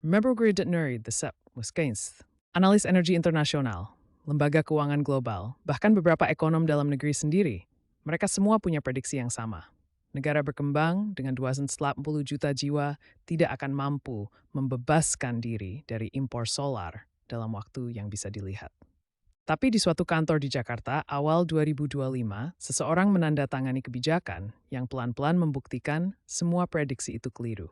Remember we didn't know the SEP was against. Analis energi internasional, lembaga keuangan global, bahkan beberapa ekonom dalam negeri sendiri, mereka semua punya prediksi yang sama. Negara berkembang dengan 280 juta jiwa tidak akan mampu membebaskan diri dari impor solar dalam waktu yang bisa dilihat. Tapi di suatu kantor di Jakarta, awal 2025, seseorang menandatangani kebijakan yang pelan-pelan membuktikan semua prediksi itu keliru.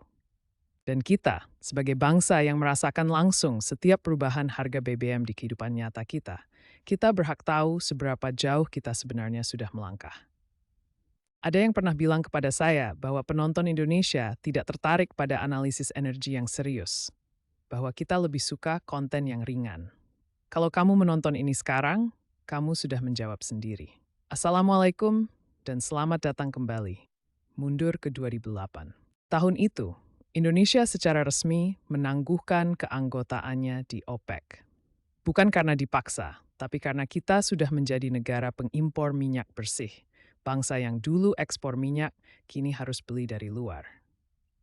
Dan kita, sebagai bangsa yang merasakan langsung setiap perubahan harga BBM di kehidupan nyata kita berhak tahu seberapa jauh kita sebenarnya sudah melangkah. Ada yang pernah bilang kepada saya bahwa penonton Indonesia tidak tertarik pada analisis energi yang serius, bahwa kita lebih suka konten yang ringan. Kalau kamu menonton ini sekarang, kamu sudah menjawab sendiri. Assalamualaikum dan selamat datang kembali. Mundur ke 2008. Tahun itu, Indonesia secara resmi menangguhkan keanggotaannya di OPEC. Bukan karena dipaksa, tapi karena kita sudah menjadi negara pengimpor minyak bersih. Bangsa yang dulu ekspor minyak, kini harus beli dari luar.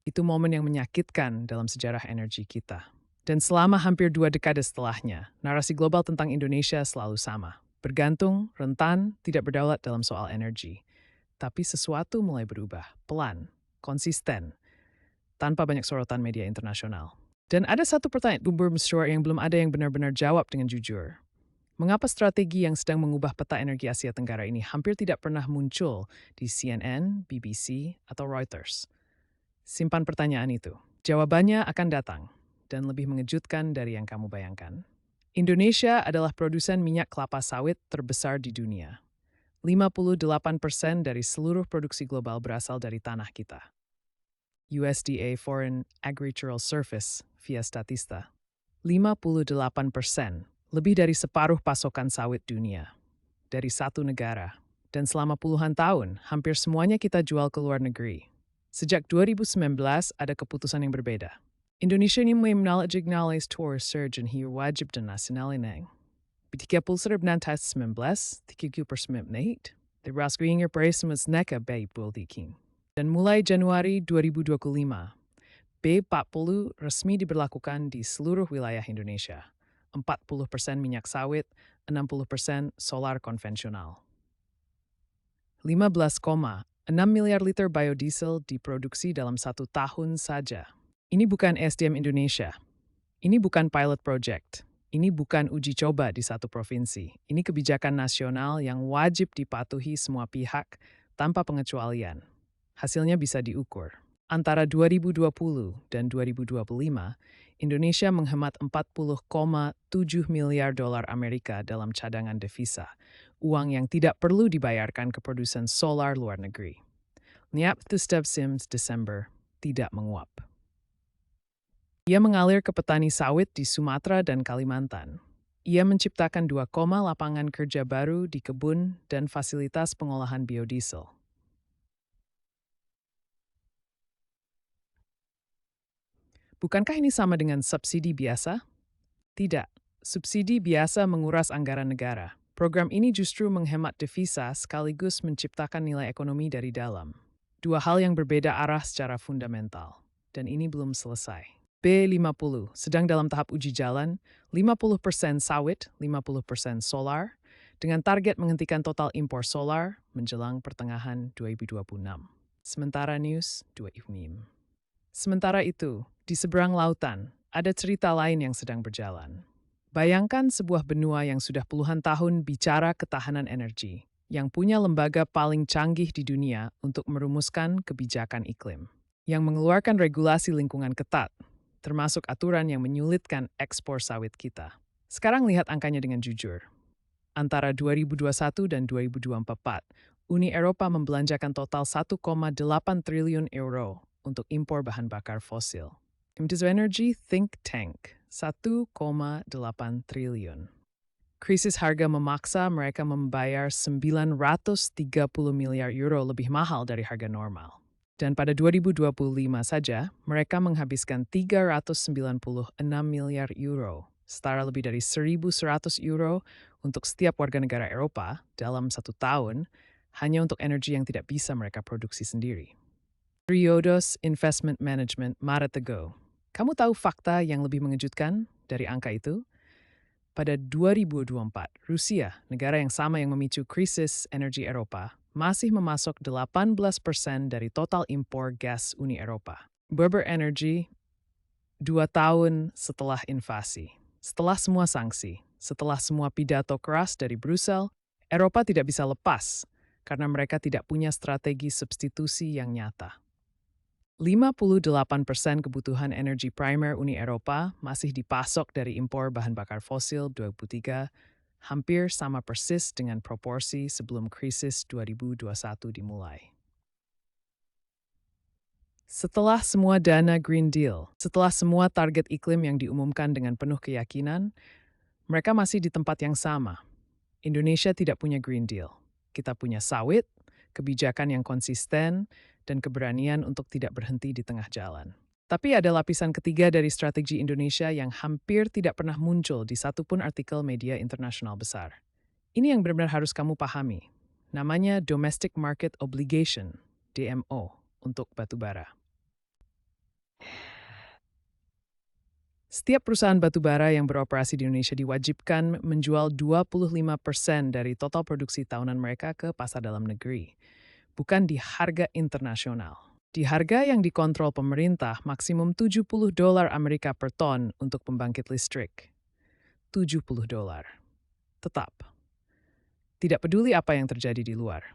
Itu momen yang menyakitkan dalam sejarah energi kita. Dan selama hampir 2 dekade setelahnya, narasi global tentang Indonesia selalu sama. Bergantung, rentan, tidak berdaulat dalam soal energi. Tapi sesuatu mulai berubah, pelan, konsisten, tanpa banyak sorotan media internasional. Dan ada satu pertanyaan gubernur masyhur yang belum ada yang benar-benar jawab dengan jujur. Mengapa strategi yang sedang mengubah peta energi Asia Tenggara ini hampir tidak pernah muncul di CNN, BBC, atau Reuters? Simpan pertanyaan itu. Jawabannya akan datang, dan lebih mengejutkan dari yang kamu bayangkan. Indonesia adalah produsen minyak kelapa sawit terbesar di dunia. 58% dari seluruh produksi global berasal dari tanah kita. USDA Foreign Agricultural Service via Statista. 58%, lebih dari separuh pasokan sawit dunia, dari satu negara. Dan selama puluhan tahun, hampir semuanya kita jual ke luar negeri. Sejak 2019 ada keputusan yang berbeda. Indonesia ini mengenal tour surgeon hi wajib dan nasional ini. Ketika pulsar benantas 19, 30%, teraskuing peresmas neka bay buldiking. Dan mulai Januari 2025, B40 resmi diberlakukan di seluruh wilayah Indonesia. 40% minyak sawit, 60% solar konvensional. 15,6 miliar liter biodiesel diproduksi dalam 1 tahun saja. Ini bukan SDM Indonesia. Ini bukan pilot project. Ini bukan uji coba di satu provinsi. Ini kebijakan nasional yang wajib dipatuhi semua pihak tanpa pengecualian. Hasilnya bisa diukur. Antara 2020 dan 2025, Indonesia menghemat 40,7 miliar dolar Amerika dalam cadangan devisa, uang yang tidak perlu dibayarkan ke produsen solar luar negeri. Niat Step Sims Desember tidak menguap. Ia mengalir ke petani sawit di Sumatera dan Kalimantan. Ia menciptakan 2, lapangan kerja baru di kebun dan fasilitas pengolahan biodiesel. Bukankah ini sama dengan subsidi biasa? Tidak. Subsidi biasa menguras anggaran negara. Program ini justru menghemat devisa sekaligus menciptakan nilai ekonomi dari dalam. Dua hal yang berbeda arah secara fundamental. Dan ini belum selesai. B50 sedang dalam tahap uji jalan, 50% sawit, 50% solar, dengan target menghentikan total impor solar menjelang pertengahan 2026. Sementara News 2 IFMIM. Sementara itu, di seberang lautan, ada cerita lain yang sedang berjalan. Bayangkan sebuah benua yang sudah puluhan tahun bicara ketahanan energi, yang punya lembaga paling canggih di dunia untuk merumuskan kebijakan iklim, yang mengeluarkan regulasi lingkungan ketat, termasuk aturan yang menyulitkan ekspor sawit kita. Sekarang lihat angkanya dengan jujur. Antara 2021 dan 2024, Uni Eropa membelanjakan total 1,8 triliun euro untuk impor bahan bakar fosil. Industri Energy Think Tank, 1,8 triliun. Krisis harga memaksa mereka membayar 930 miliar euro lebih mahal dari harga normal. Dan pada 2025 saja, mereka menghabiskan 396 miliar euro, setara lebih dari 1.100 euro untuk setiap warga negara Eropa dalam 1 tahun, hanya untuk energi yang tidak bisa mereka produksi sendiri. Triodos Investment Management Maret ago Kamu tahu fakta yang lebih mengejutkan dari angka itu? Pada 2024, Rusia, negara yang sama yang memicu krisis energi Eropa, masih memasok 18% dari total impor gas Uni Eropa. Berber Energy 2 tahun setelah invasi, setelah semua sanksi, setelah semua pidato keras dari Brussel, Eropa tidak bisa lepas karena mereka tidak punya strategi substitusi yang nyata. 58% kebutuhan energi primer Uni Eropa masih dipasok dari impor bahan bakar fosil 2023, hampir sama persis dengan proporsi sebelum krisis 2021 dimulai. Setelah semua dana Green Deal, setelah semua target iklim yang diumumkan dengan penuh keyakinan, mereka masih di tempat yang sama. Indonesia tidak punya Green Deal. Kita punya sawit, kebijakan yang konsisten, dan keberanian untuk tidak berhenti di tengah jalan. Tapi ada lapisan ketiga dari strategi Indonesia yang hampir tidak pernah muncul di satupun artikel media internasional besar. Ini yang benar-benar harus kamu pahami. Namanya Domestic Market Obligation, DMO, untuk batubara. Setiap perusahaan batubara yang beroperasi di Indonesia diwajibkan menjual 25% dari total produksi tahunan mereka ke pasar dalam negeri, bukan di harga internasional. Di harga yang dikontrol pemerintah maksimum $70 Amerika per ton untuk pembangkit listrik. $70. Tetap. Tidak peduli apa yang terjadi di luar.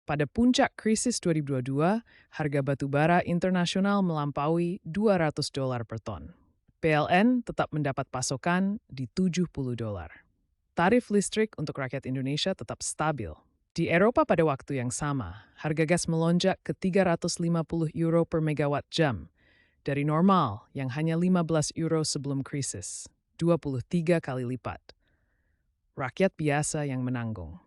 Pada puncak krisis 2022, harga batubara internasional melampaui $200 per ton. PLN tetap mendapat pasokan di $70. Tarif listrik untuk rakyat Indonesia tetap stabil. Di Eropa pada waktu yang sama, harga gas melonjak ke €350 per megawatt jam, dari normal yang hanya €15 sebelum krisis, 23 kali lipat. Rakyat biasa yang menanggung.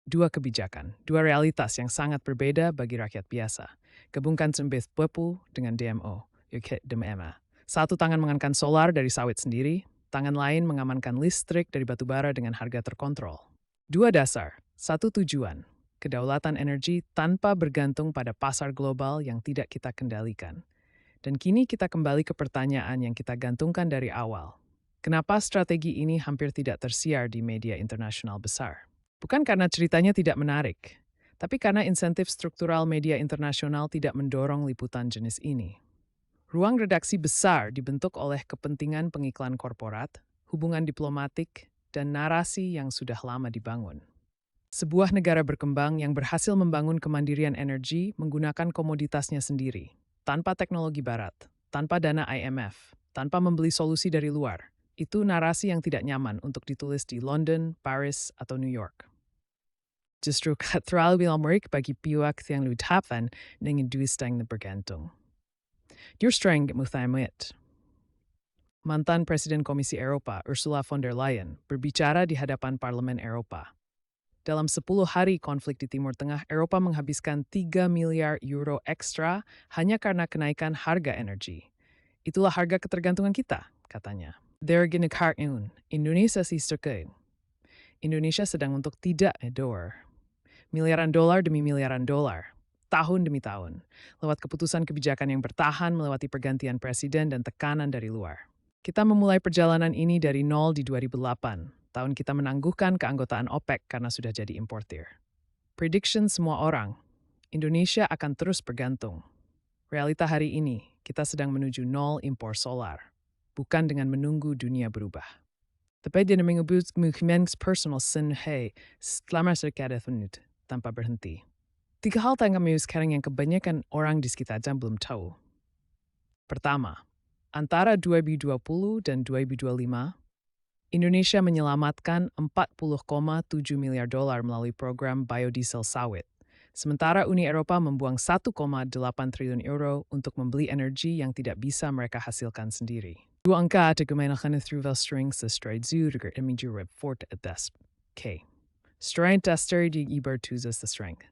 Dua kebijakan, dua realitas yang sangat berbeda bagi rakyat biasa. Gabungkan sembeh pepu dengan DMO, yuk DMA. Satu tangan mengamankan solar dari sawit sendiri, tangan lain mengamankan listrik dari batubara dengan harga terkontrol. Dua dasar, satu tujuan, kedaulatan energi tanpa bergantung pada pasar global yang tidak kita kendalikan. Dan kini kita kembali ke pertanyaan yang kita gantungkan dari awal. Kenapa strategi ini hampir tidak tersiar di media internasional besar? Bukan karena ceritanya tidak menarik, tapi karena insentif struktural media internasional tidak mendorong liputan jenis ini. Ruang redaksi besar dibentuk oleh kepentingan pengiklan korporat, hubungan diplomatik, dan narasi yang sudah lama dibangun. Sebuah negara berkembang yang berhasil membangun kemandirian energi menggunakan komoditasnya sendiri, tanpa teknologi barat, tanpa dana IMF, tanpa membeli solusi dari luar. Itu narasi yang tidak nyaman untuk ditulis di London, Paris, atau New York. Justru terlalu menarik bagi pihak yang lupakan dengan duit yang bergantung. Your strength muthamit. Mantan Presiden Komisi Eropa Ursula von der Leyen berbicara di hadapan Parlemen Eropa. Dalam 10 hari konflik di Timur Tengah, Eropa menghabiskan €3 miliar ekstra hanya karena kenaikan harga energi. Itulah harga ketergantungan kita, katanya. Indonesia Indonesia sedang untuk tidak edor. Miliaran dolar demi miliaran dolar. Tahun demi tahun, lewat keputusan kebijakan yang bertahan melewati pergantian presiden dan tekanan dari luar. Kita memulai perjalanan ini dari nol di 2008, tahun kita menangguhkan keanggotaan OPEC karena sudah jadi importir. Prediction semua orang, Indonesia akan terus bergantung. Realita hari ini, kita sedang menuju nol impor solar, bukan dengan menunggu dunia berubah. Tapi dia mengubah personal senhei selama sekadar menit tanpa berhenti. 3 hal tentang kami sekarang yang kebanyakan orang di sekitar jam belum tahu. Pertama, antara 2020 dan 2025, Indonesia menyelamatkan $40,7 miliar melalui program biodiesel sawit. Sementara Uni Eropa membuang €1,8 triliun untuk membeli energi yang tidak bisa mereka hasilkan sendiri. Dua angka ada kemenahan through strings the stride zuger image report at desk. K. Strength tester di iber tuzas the strength.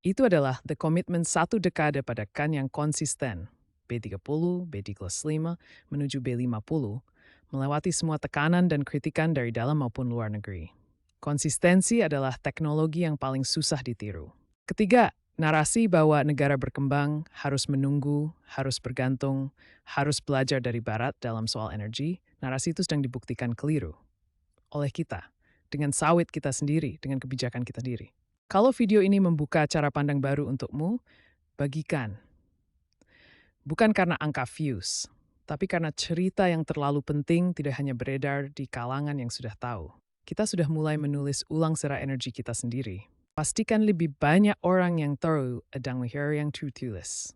Itu adalah the commitment 1 dekade pada kan yang konsisten, B30, B35, menuju B50, melewati semua tekanan dan kritikan dari dalam maupun luar negeri. Konsistensi adalah teknologi yang paling susah ditiru. Ketiga, Narasi bahwa negara berkembang harus menunggu, harus bergantung, harus belajar dari Barat dalam soal energi, narasi itu sedang dibuktikan keliru oleh kita, dengan sawit kita sendiri, dengan kebijakan kita sendiri. Kalau video ini membuka cara pandang baru untukmu, bagikan. Bukan karena angka views, tapi karena cerita yang terlalu penting tidak hanya beredar di kalangan yang sudah tahu. Kita sudah mulai menulis ulang secara energi kita sendiri. Pastikan lebih banyak orang yang tahu Adang Lahir yang tertulis.